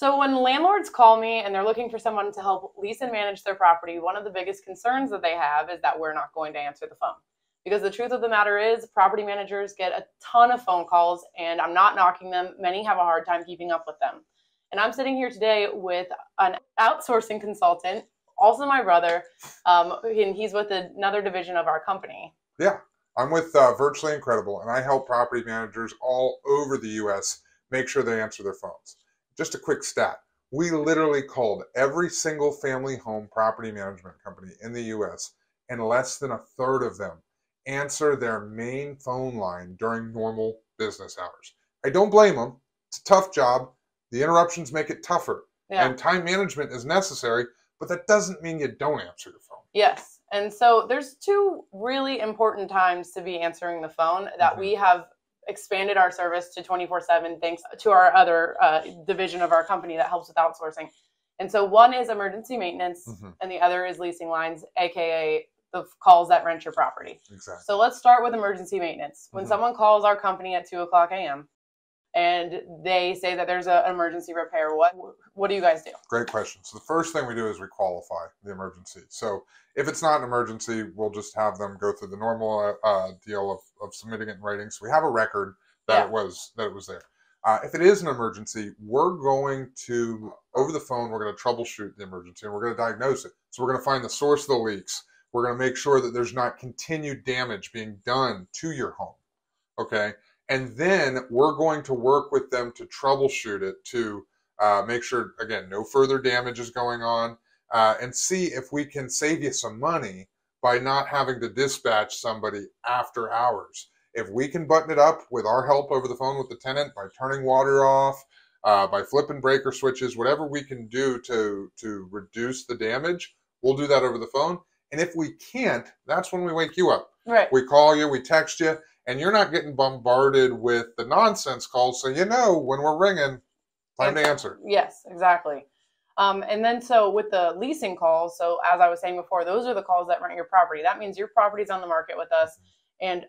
So when landlords call me and they're looking for someone to help lease and manage their property, one of the biggest concerns that they have is that we're not going to answer the phone. Because the truth of the matter is, property managers get a ton of phone calls, and I'm not knocking them. Many have a hard time keeping up with them. And I'm sitting here today with an outsourcing consultant, also my brother, and he's with another division of our company. Yeah, I'm with Virtually Incredible, and I help property managers all over the U.S. make sure they answer their phones. Just a quick stat. We literally called every single family home property management company in the U.S., and less than a third of them answer their main phone line during normal business hours. I don't blame them. It's a tough job. The interruptions make it tougher. Yeah. And time management is necessary, but that doesn't mean you don't answer your phone. Yes. And so there's two really important times to be answering the phone that we have expanded our service to 24/7 thanks to our other division of our company that helps with outsourcing. And so one is emergency maintenance and the other is leasing lines, aka the calls that rent your property. Exactly. So let's start with emergency maintenance. When someone calls our company at 2:00 a.m. and they say that there's an emergency repair, what do you guys do? Great question. So the first thing we do is we qualify the emergency. So if it's not an emergency, we'll just have them go through the normal deal of submitting it in writing. So we have a record that it was there. If it is an emergency, we're going to, over the phone, we're going to troubleshoot the emergency and we're going to diagnose it. So we're going to find the source of the leaks. We're going to make sure that there's not continued damage being done to your home. Okay. And then we're going to work with them to troubleshoot it to make sure, again, no further damage is going on, and see if we can save you some money by not having to dispatch somebody after hours. If we can button it up with our help over the phone with the tenant by turning water off, by flipping breaker switches, whatever we can do to reduce the damage, we'll do that over the phone. And if we can't, that's when we wake you up. Right. We call you, we text you, and you're not getting bombarded with the nonsense calls. So you know when we're ringing, time to answer. Yes, exactly. And then so with the leasing calls, so as I was saying before, those are the calls that rent your property. That means your property's on the market with us. And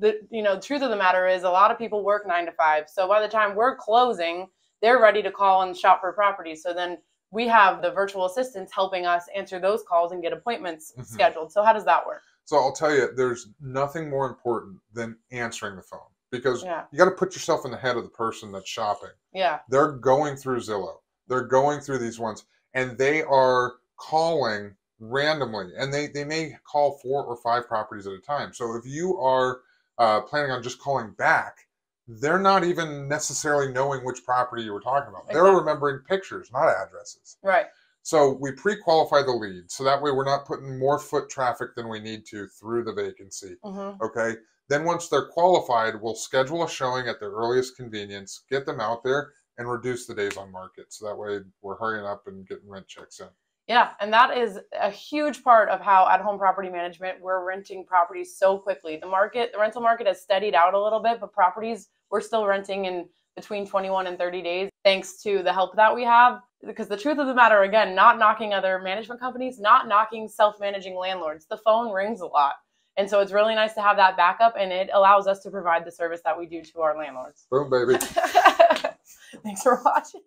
the truth of the matter is a lot of people work 9 to 5. So by the time we're closing, they're ready to call and shop for properties. So then we have the virtual assistants helping us answer those calls and get appointments scheduled. So how does that work? So I'll tell you, there's nothing more important than answering the phone, because you got to put yourself in the head of the person that's shopping. Yeah. They're going through Zillow. They're going through these ones, and they are calling randomly, and they may call 4 or 5 properties at a time. So if you are planning on just calling back, they're not even necessarily knowing which property you were talking about. They're remembering pictures, not addresses. Right. So we pre-qualify the lead, so that way we're not putting more foot traffic than we need to through the vacancy. Okay. Then once they're qualified, we'll schedule a showing at their earliest convenience, get them out there, and reduce the days on market. So that way we're hurrying up and getting rent checks in. Yeah, and that is a huge part of how at Home Property Management we're renting properties so quickly. The rental market has steadied out a little bit, but properties we're still renting in between 21 and 30 days thanks to the help that we have. Because the truth of the matter, again, not knocking other management companies, not knocking self-managing landlords. The phone rings a lot. And so it's really nice to have that backup, and it allows us to provide the service that we do to our landlords. Boom, baby. Thanks for watching.